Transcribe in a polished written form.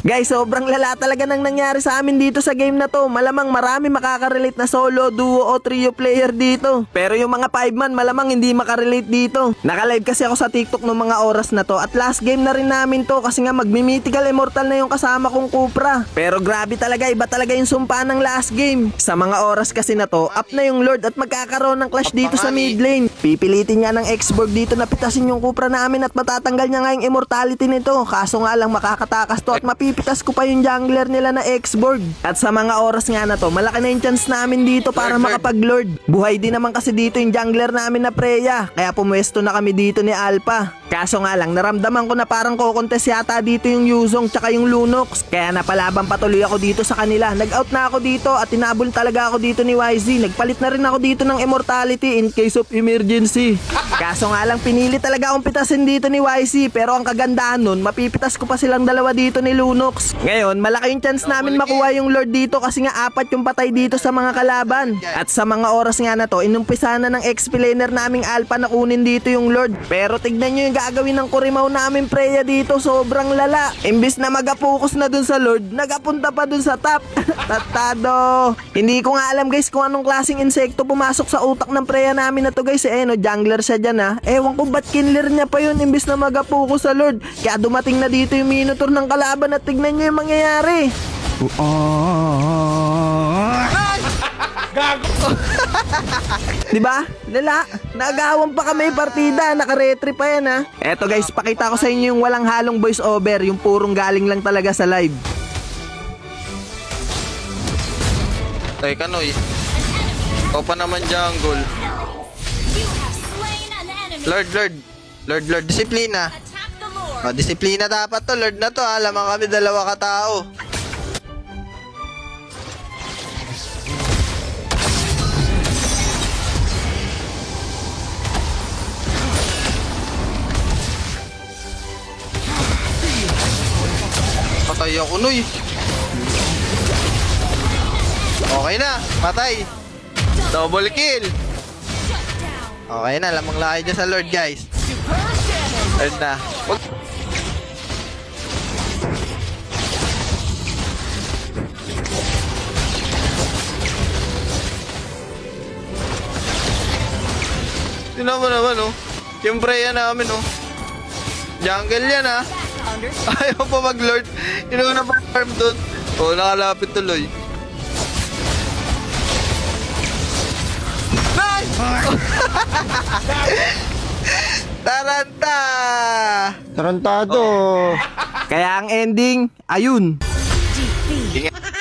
Guys, sobrang lala talaga nang nangyari sa amin dito sa game na to. Malamang marami makakarelate na solo, duo o trio player dito. Pero yung mga 5-man malamang hindi makarelate dito. Naka-live kasi ako sa TikTok ng mga oras na to. At last game na rin namin to kasi nga magmi-mythical immortal na yung kasama kong Cupra. Pero grabe talaga, iba talaga yung sumpa ng last game. Sa mga oras kasi na to, up na yung Lord at magkakaroon ng clash dito sa mid lane. Pipilitin niya ng X-Borg dito na pitasin yung Cupra namin at matatanggal niya nga yung immortality nito. Kaso nga lang makakatakas to at mapipitas ko pa yung jungler nila na X-Borg. At sa mga oras nga na to, malaki na yung chance namin dito para makapag-Lord. Buhay din naman kasi dito yung jungler namin na Freya. Kaya pumwesto na kami dito ni Alpha. Kaso nga lang, naramdaman ko na parang kokontes yata dito yung Yuzong tsaka yung Lunox. Kaya napalaban patuloy ako dito sa kanila. Nag-out na ako dito at tinabol talaga ako dito ni YZ. Nagpalit na rin ako dito ng immortality in case of emergency. Kaso nga lang, pinili talaga akong pitasin dito ni YZ. Pero ang kagandahan nun, mapipitas ko pa silang dalawa dito ni Lunox. Ngayon, malaki yung chance namin makuha yung Lord dito kasi nga 4 yung patay dito sa mga kalaban. At sa mga oras nga na to, inumpisa na ng XP laner naming Alpha na kunin dito yung Lord. Pero tignan nyo yung gagawin ng Kurimaw namin Freya dito, sobrang lala. Imbis na mag-focus na dun sa Lord, nagapunta pa dun sa top. Tatado. Hindi ko nga alam guys kung anong klaseng insekto pumasok sa utak ng Freya namin na to guys. No, jungler siya dyan ha. Ewan ko ba't kinler niya pa yun imbis na mag-focus sa Lord. Kaya dumating na dito yung Minotaur ng kalaban at tignan nyo yung mangyayari. Gago! Diba? Lala, nagawan pa kami partida, naka-retry pa yan ha. Eto guys, pakita ko sa inyo yung walang halong voice over, yung purong galing lang talaga sa live. Teka Noy. Ikaw pa naman jungle. Lord, disiplina. Oh, disiplina dapat to, Lord na to ha. Lamang kami dalawa katao. Patay ako, Noy. Okay na, patay. Double kill. Okay na, lamang laki dyan sa Lord, guys. Lord na. Tingnan mo naman, oh. Yung Freya namin, oh. Jungle yan, ah. Ayaw pa mag-Lord. Inuuna pa farm doon. Oh, nakalapit tuloy. Nice! Taranta! Tarantado. Kaya ang ending, ayun. Ingat.